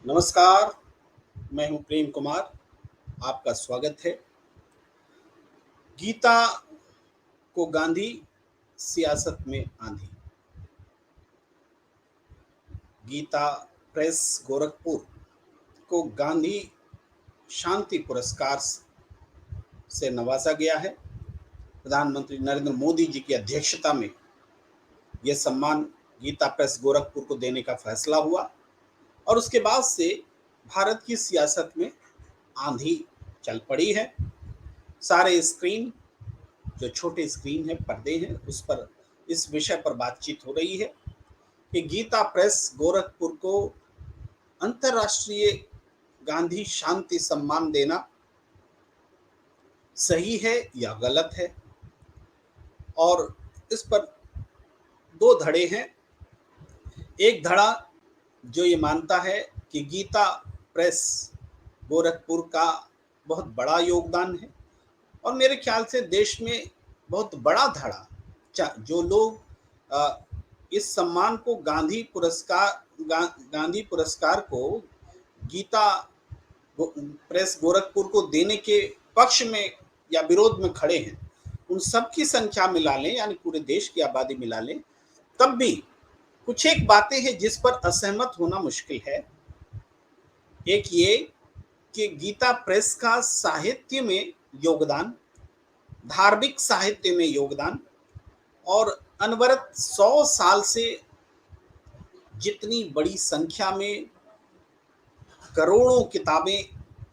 नमस्कार, मैं हूं प्रेम कुमार। आपका स्वागत है। गीता को गांधी, सियासत में आंधी। गीता प्रेस गोरखपुर को गांधी शांति पुरस्कार से नवाजा गया है। प्रधानमंत्री नरेंद्र मोदी जी की अध्यक्षता में यह सम्मान गीता प्रेस गोरखपुर को देने का फैसला हुआ और उसके बाद से भारत की सियासत में आंधी चल पड़ी है। सारे स्क्रीन, जो छोटे स्क्रीन है, पर्दे हैं, उस पर इस विषय पर बातचीत हो रही है कि गीता प्रेस गोरखपुर को अंतर्राष्ट्रीय गांधी शांति सम्मान देना सही है या गलत है। और इस पर दो धड़े हैं। एक धड़ा जो ये मानता है कि गीता प्रेस गोरखपुर का बहुत बड़ा योगदान है और मेरे ख्याल से देश में बहुत बड़ा धड़ा जो लोग इस सम्मान को गांधी पुरस्कार को गीता प्रेस गोरखपुर को देने के पक्ष में या विरोध में खड़े हैं, उन सब की संख्या मिला लें, यानी पूरे देश की आबादी मिला लें, तब भी कुछ एक बातें हैं जिस पर असहमत होना मुश्किल है। एक ये कि गीता प्रेस का साहित्य में योगदान, धार्मिक साहित्य में योगदान और अनवरत 100 साल से जितनी बड़ी संख्या में करोड़ों किताबें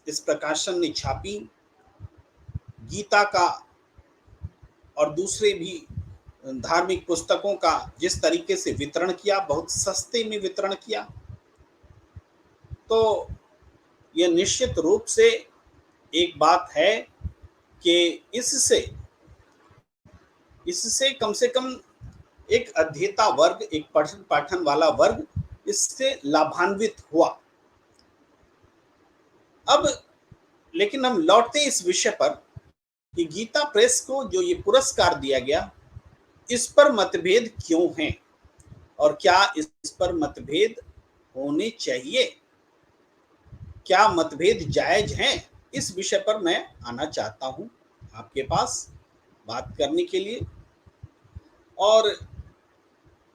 इस प्रकाशन ने छापी, गीता का और दूसरे भी धार्मिक पुस्तकों का जिस तरीके से वितरण किया, बहुत सस्ते में वितरण किया, तो यह निश्चित रूप से एक बात है कि इससे कम से कम एक अध्येता वर्ग, एक पठन पाठन वाला वर्ग इससे लाभान्वित हुआ। अब लेकिन हम लौटते इस विषय पर कि गीता प्रेस को जो ये पुरस्कार दिया गया, इस पर मतभेद क्यों हैं और क्या इस पर मतभेद होने चाहिए, क्या मतभेद जायज हैं, इस विषय पर मैं आना चाहता हूं आपके पास बात करने के लिए। और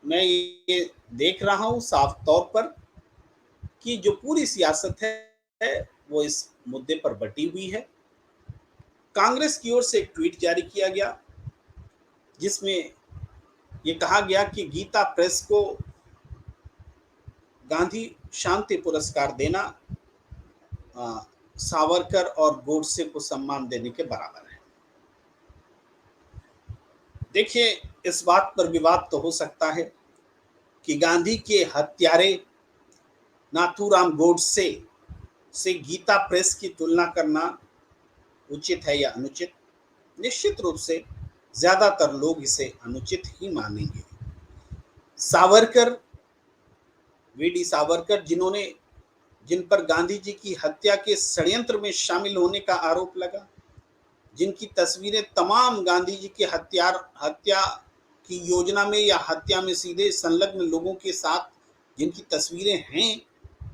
मैं ये देख रहा हूं साफ तौर पर कि जो पूरी सियासत है वो इस मुद्दे पर बटी हुई है। कांग्रेस की ओर से एक ट्वीट जारी किया गया जिसमें ये कहा गया कि गीता प्रेस को गांधी शांति पुरस्कार देना सावरकर और गोडसे को सम्मान देने के बराबर है। देखिए, इस बात पर विवाद तो हो सकता है कि गांधी के हत्यारे नाथूराम गोडसे से गीता प्रेस की तुलना करना उचित है या अनुचित। निश्चित रूप से ज्यादातर लोग इसे अनुचित ही मानेंगे। सावरकर, वीडी सावरकर, जिन पर गांधी जी की हत्या के षड्यंत्र में शामिल होने का आरोप लगा, जिनकी तस्वीरें तमाम गांधी जी की हत्या की योजना में या हत्या में सीधे संलग्न लोगों के साथ जिनकी तस्वीरें हैं,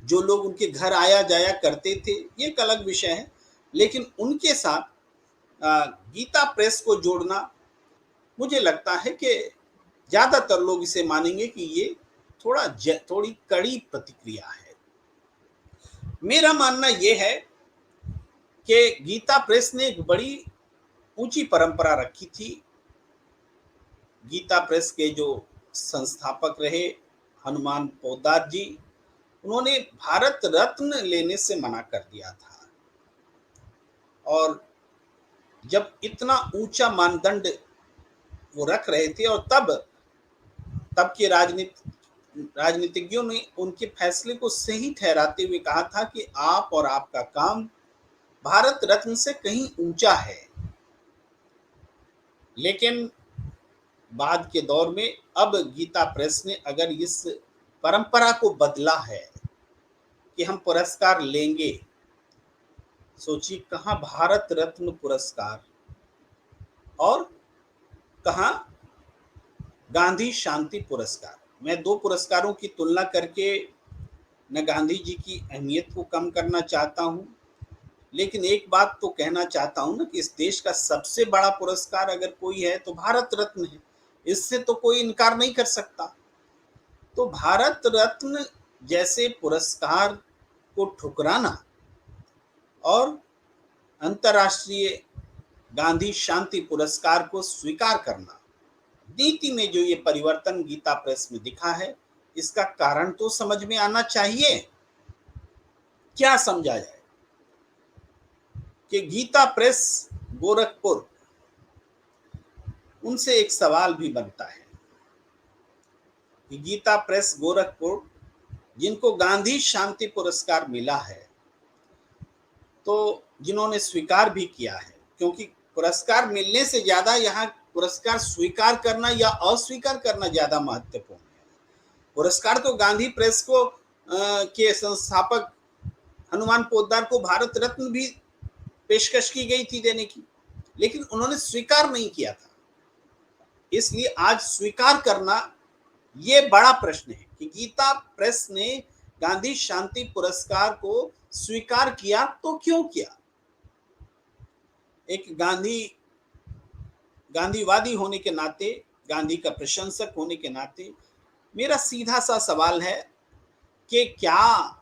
जो लोग उनके घर आया जाया करते थे, ये एक अलग विषय है। लेकिन उनके साथ गीता प्रेस को जोड़ना, मुझे लगता है कि ज्यादातर लोग इसे मानेंगे कि ये थोड़ी कड़ी प्रतिक्रिया है। मेरा मानना यह है कि गीता प्रेस ने एक बड़ी ऊंची परंपरा रखी थी। गीता प्रेस के जो संस्थापक रहे हनुमान पोद्दार जी, उन्होंने भारत रत्न लेने से मना कर दिया था। और जब इतना ऊंचा मानदंड वो रख रहे थे और तब के राजनीतिज्ञों ने उनके फैसले को सही ठहराते हुए कहा था कि आप और आपका काम भारत रत्न से कहीं ऊंचा है। लेकिन बाद के दौर में अब गीता प्रेस ने अगर इस परंपरा को बदला है कि हम पुरस्कार लेंगे, सोचिए, कहां भारत रत्न पुरस्कार और कहां गांधी शांति पुरस्कार। मैं दो पुरस्कारों की तुलना करके न गांधी जी की अहमियत को कम करना चाहता हूँ, लेकिन एक बात तो कहना चाहता हूँ ना कि इस देश का सबसे बड़ा पुरस्कार अगर कोई है तो भारत रत्न है। इससे तो कोई इनकार नहीं कर सकता। तो भारत रत्न जैसे पुरस्कार को ठुकराना और अंतर्राष्ट्रीय गांधी शांति पुरस्कार को स्वीकार करना, नीति में जो ये परिवर्तन गीता प्रेस में दिखा है, इसका कारण तो समझ में आना चाहिए। क्या समझा जाए कि गीता प्रेस गोरखपुर, उनसे एक सवाल भी बनता है कि गीता प्रेस गोरखपुर जिनको गांधी शांति पुरस्कार मिला है, तो जिन्होंने स्वीकार भी किया है, क्योंकि पुरस्कार मिलने से ज्यादा यहाँ पुरस्कार स्वीकार करना या अस्वीकार करना ज्यादा महत्वपूर्ण है। पुरस्कार तो गांधी प्रेस को के संस्थापक हनुमान पोद्दार को भारत रत्न भी पेशकश की गई थी देने की, लेकिन उन्होंने स्वीकार नहीं किया था। इसलिए आज स्वीकार करना ये बड़ा प्रश्न है कि गीता प्रेस ने गांधी शांति पुरस्कार को स्वीकार किया तो क्यों किया। एक गांधीवादी होने के नाते, गांधी का प्रशंसक होने के नाते मेरा सीधा सा सवाल है कि क्या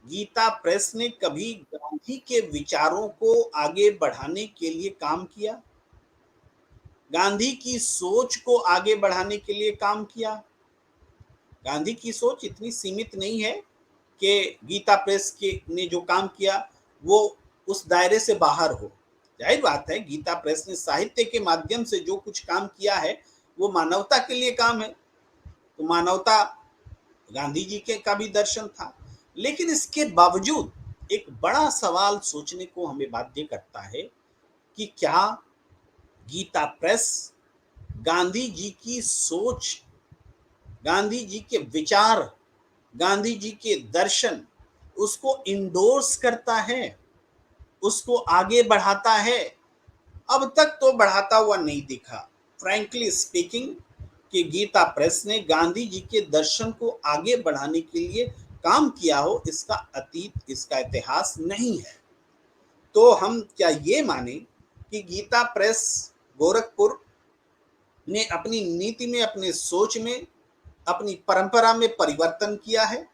गीता प्रेस ने कभी गांधी के विचारों को आगे बढ़ाने के लिए काम किया, गांधी की सोच को आगे बढ़ाने के लिए काम किया। गांधी की सोच इतनी सीमित नहीं है कि गीता प्रेस के ने जो काम किया वो उस दायरे से बाहर हो। जाहिर बात है, गीता प्रेस ने साहित्य के माध्यम से जो कुछ काम किया है वो मानवता के लिए काम है, तो मानवता गांधी जी के का भी दर्शन था। लेकिन इसके बावजूद एक बड़ा सवाल सोचने को हमें बाध्य करता है कि क्या गीता प्रेस गांधी जी की सोच, गांधी जी के विचार, गांधी जी के दर्शन, उसको इंडोर्स करता है, उसको आगे बढ़ाता है। अब तक तो बढ़ाता हुआ नहीं दिखा। फ्रैंकली स्पीकिंग कि गीता प्रेस ने गांधी जी के दर्शन को आगे बढ़ाने के लिए काम किया हो, इसका अतीत, इसका इतिहास नहीं है। तो हम क्या ये माने कि गीता प्रेस गोरखपुर ने अपनी नीति में, अपने सोच में, अपनी परंपरा में परिवर्तन किया है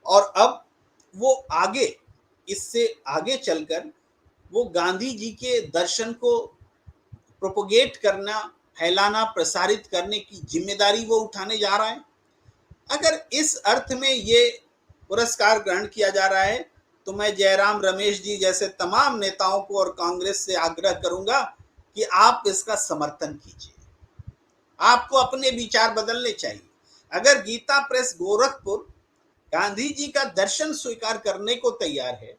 और अब वो आगे, इससे आगे चलकर वो गांधी जी के दर्शन को प्रोपोगेट करना, फैलाना, प्रसारित करने की जिम्मेदारी वो उठाने जा रहा है। अगर इस अर्थ में ये पुरस्कार ग्रहण किया जा रहा है तो मैं जयराम रमेश जी जैसे तमाम नेताओं को और कांग्रेस से आग्रह करूंगा कि आप इसका समर्थन कीजिए। आपको अपने विचार बदलने चाहिए। अगर गीता प्रेस गोरखपुर गांधी जी का दर्शन स्वीकार करने को तैयार है,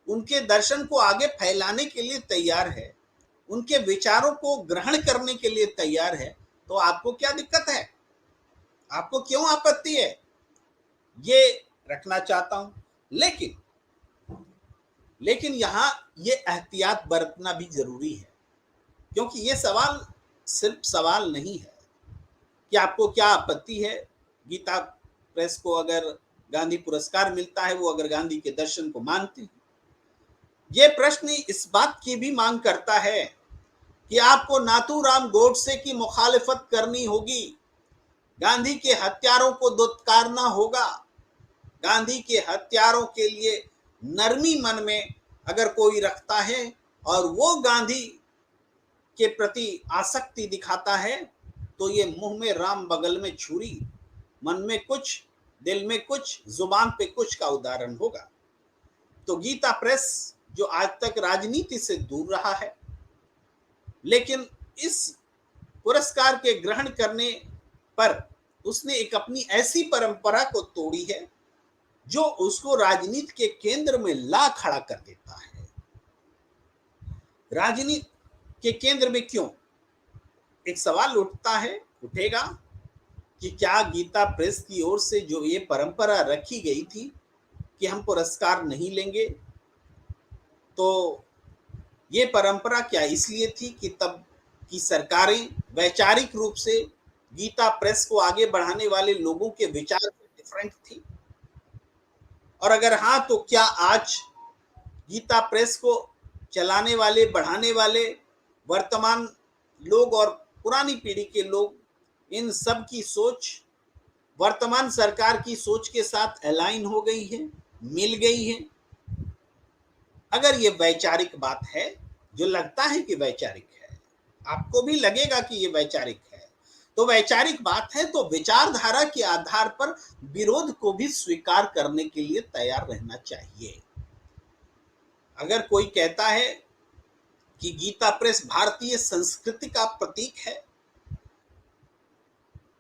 उनके दर्शन को आगे फैलाने के लिए तैयार है, उनके विचारों को ग्रहण करने के लिए तैयार है, तो आपको क्या दिक्कत है, आपको क्यों आपत्ति है, ये रखना चाहता हूं। लेकिन यहां ये एहतियात बरतना भी जरूरी है, क्योंकि ये सवाल सिर्फ सवाल नहीं है कि आपको क्या आपत्ति है गीता प्रेस को अगर गांधी पुरस्कार मिलता है, वो अगर गांधी के दर्शन को मानते हैं। ये प्रश्न इस बात की भी मांग करता है कि आपको नाथूराम गोडसे की मुखालिफत करनी होगी, गांधी के हत्यारों को दुत्कारना होगा। गांधी के हत्यारों के लिए नरमी मन में अगर कोई रखता है और वो गांधी के प्रति आसक्ति दिखाता है, तो ये मुंह में राम बगल में छुरी, मन में कुछ, दिल में कुछ, जुबान पे कुछ का उदाहरण होगा। तो गीता प्रेस जो आज तक राजनीति से दूर रहा है, लेकिन इस पुरस्कार के ग्रहण करने पर उसने एक अपनी ऐसी परंपरा को तोड़ी है जो उसको राजनीति के केंद्र में ला खड़ा कर देता है। राजनीति के केंद्र में क्यों? एक सवाल उठेगा कि क्या गीता प्रेस की ओर से जो ये परंपरा रखी गई थी कि हम पुरस्कार नहीं लेंगे, तो ये परंपरा क्या इसलिए थी कि तब की सरकारें वैचारिक रूप से गीता प्रेस को आगे बढ़ाने वाले लोगों के विचार से डिफरेंट थी? और अगर हाँ, तो क्या आज गीता प्रेस को चलाने वाले, बढ़ाने वाले वर्तमान लोग और पुरानी पीढ़ी के लोग, इन सब की सोच वर्तमान सरकार की सोच के साथ अलाइन हो गई है, मिल गई है? अगर ये वैचारिक बात है, जो लगता है कि वैचारिक है, आपको भी लगेगा कि ये वैचारिक है, तो वैचारिक बात है, तो विचारधारा के आधार पर विरोध को भी स्वीकार करने के लिए तैयार रहना चाहिए। अगर कोई कहता है कि गीता प्रेस भारतीय संस्कृति का प्रतीक है,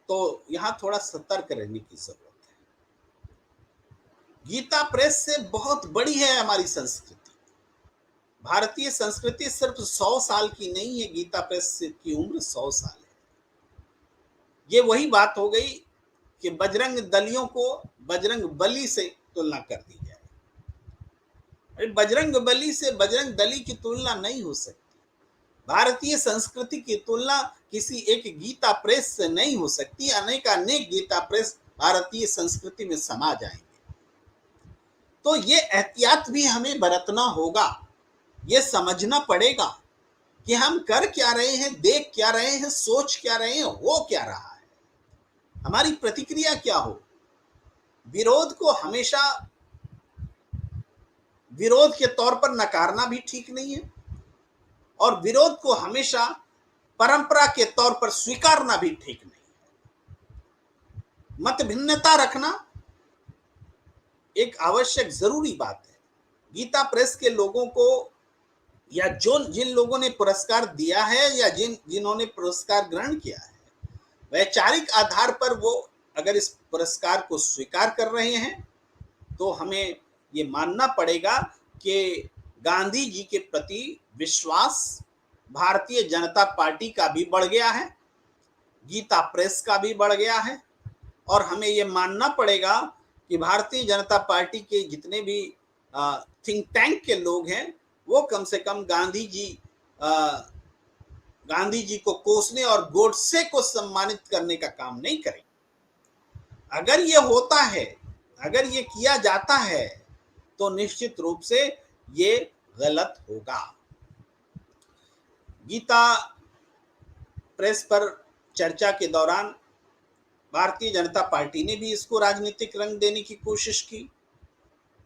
तो यहां थोड़ा सतर्क रहने की जरूरत है। गीता प्रेस से बहुत बड़ी है हमारी संस्कृति। भारतीय संस्कृति सिर्फ 100 साल की नहीं है, गीता प्रेस की उम्र 100 साल है। ये वही बात हो गई कि बजरंग दलियों को बजरंग बली से तुलना कर दी जाए। अरे बजरंग बली से बजरंग दली की तुलना नहीं हो सकती। भारतीय संस्कृति की तुलना किसी एक गीता प्रेस से नहीं हो सकती। अनेकानेक गीता प्रेस भारतीय संस्कृति में समा जाएंगे। तो ये एहतियात भी हमें बरतना होगा, ये समझना पड़ेगा कि हम कर क्या रहे हैं, देख क्या रहे हैं, सोच क्या रहे हैं, हो क्या रहा है, हमारी प्रतिक्रिया क्या हो। विरोध को हमेशा विरोध के तौर पर नकारना भी ठीक नहीं है, और विरोध को हमेशा परंपरा के तौर पर स्वीकारना भी ठीक नहीं है। मत भिन्नता रखना एक आवश्यक जरूरी बात है। गीता प्रेस के लोगों को, या जिन लोगों ने पुरस्कार दिया है या जिन्होंने पुरस्कार ग्रहण किया है, वैचारिक आधार पर वो अगर इस पुरस्कार को स्वीकार कर रहे हैं, तो हमें ये मानना पड़ेगा कि गांधी जी के प्रति विश्वास भारतीय जनता पार्टी का भी बढ़ गया है, गीता प्रेस का भी बढ़ गया है, और हमें ये मानना पड़ेगा कि भारतीय जनता पार्टी के जितने भी थिंक टैंक के लोग हैं, वो कम से कम गांधी जी को कोसने और गोडसे को सम्मानित करने का काम नहीं करें। अगर ये होता है, अगर ये किया जाता है, तो निश्चित रूप से ये गलत होगा। गीता प्रेस पर चर्चा के दौरान भारतीय जनता पार्टी ने भी इसको राजनीतिक रंग देने की कोशिश की।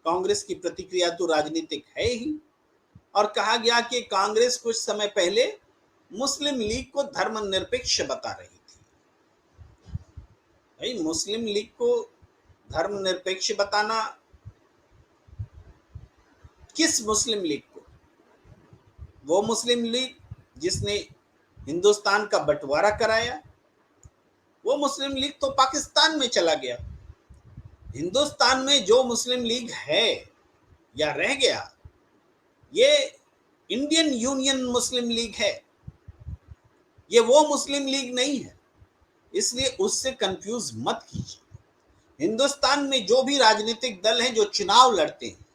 कांग्रेस की प्रतिक्रिया तो राजनीतिक है ही, और कहा गया कि कांग्रेस कुछ समय पहले मुस्लिम लीग को धर्मनिरपेक्ष बता रही थी। भाई, मुस्लिम लीग को धर्मनिरपेक्ष बताना, किस मुस्लिम लीग को? वो मुस्लिम लीग जिसने हिंदुस्तान का बंटवारा कराया, वो मुस्लिम लीग तो पाकिस्तान में चला गया। हिंदुस्तान में जो मुस्लिम लीग है या रह गया, ये इंडियन यूनियन मुस्लिम लीग है, ये वो मुस्लिम लीग नहीं है। इसलिए उससे कंफ्यूज मत कीजिए। हिंदुस्तान में जो भी राजनीतिक दल हैं जो चुनाव लड़ते हैं,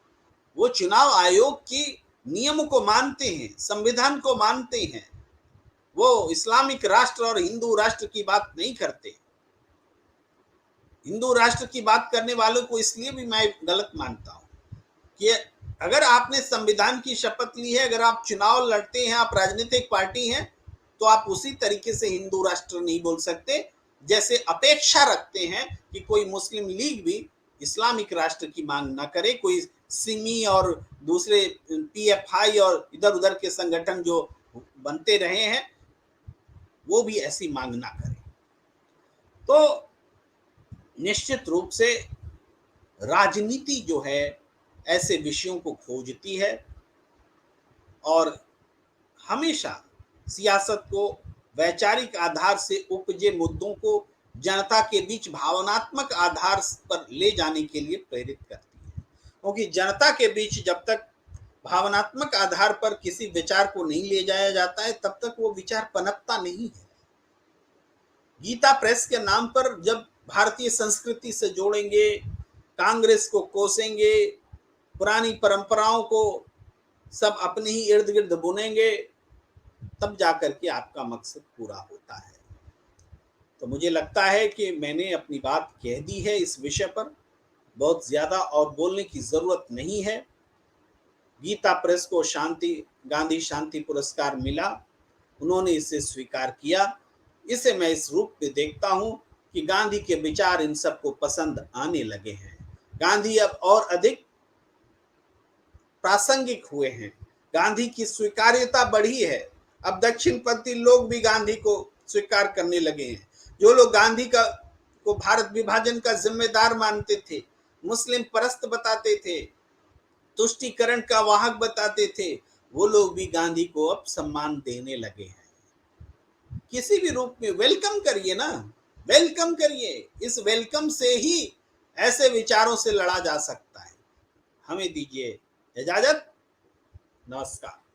वो चुनाव आयोग की नियम को मानते हैं, संविधान को मानते हैं। वो इस्लामिक राष्ट्र और हिंदू राष्ट्र की बात नहीं करते। हिंदू राष्ट्र की बात करने वालों को इसलिए भी मैं गलत मानता हूं कि अगर आपने संविधान की शपथ ली है, अगर आप चुनाव लड़ते हैं, आप राजनीतिक पार्टी हैं, तो आप उसी तरीके से हिंदू राष्ट्र नहीं बोल सकते जैसे अपेक्षा रखते हैं कि कोई मुस्लिम लीग भी इस्लामिक राष्ट्र की मांग ना करे, कोई सिमी और दूसरे पीएफआई और इधर उधर के संगठन जो बनते रहे हैं, वो भी ऐसी मांग ना करें। तो निश्चित रूप से राजनीति जो है ऐसे विषयों को खोजती है, और हमेशा सियासत को वैचारिक आधार से उपजे मुद्दों को जनता के बीच भावनात्मक आधार पर ले जाने के लिए प्रेरित करती है। क्योंकि जनता के बीच जब तक भावनात्मक आधार पर किसी विचार को नहीं ले जाया जाता है, तब तक वो विचार पनपता नहीं है। गीता प्रेस के नाम पर जब भारतीय संस्कृति से जोड़ेंगे, कांग्रेस को कोसेंगे, पुरानी परंपराओं को सब अपने ही इर्द गिर्द बुनेंगे, तब जाकर के आपका मकसद पूरा होता है। तो मुझे लगता है कि मैंने अपनी बात कह दी है इस विषय पर। बहुत ज्यादा और बोलने की जरूरत नहीं है। गीता प्रेस को गांधी शांति पुरस्कार मिला, उन्होंने इसे स्वीकार किया। इसे मैं इस रूप में देखता हूं कि गांधी के विचार इन सबको पसंद आने लगे हैं। गांधी अब और अधिक प्रासंगिक हुए हैं। गांधी की स्वीकार्यता बढ़ी है। अब दक्षिणपंथी लोग भी गांधी को स्वीकार करने लगे हैं। जो लोग गांधी को भारत विभाजन का जिम्मेदार मानते थे, मुस्लिम परस्त बताते थे, तुष्टीकरण का वाहक बताते थे, वो लोग भी गांधी को अब सम्मान देने लगे हैं। किसी भी रूप में वेलकम करिए ना, वेलकम करिए। इस वेलकम से ही ऐसे विचारों से लड़ा जा सकता है। हमें दीजिए इजाजत। नमस्कार।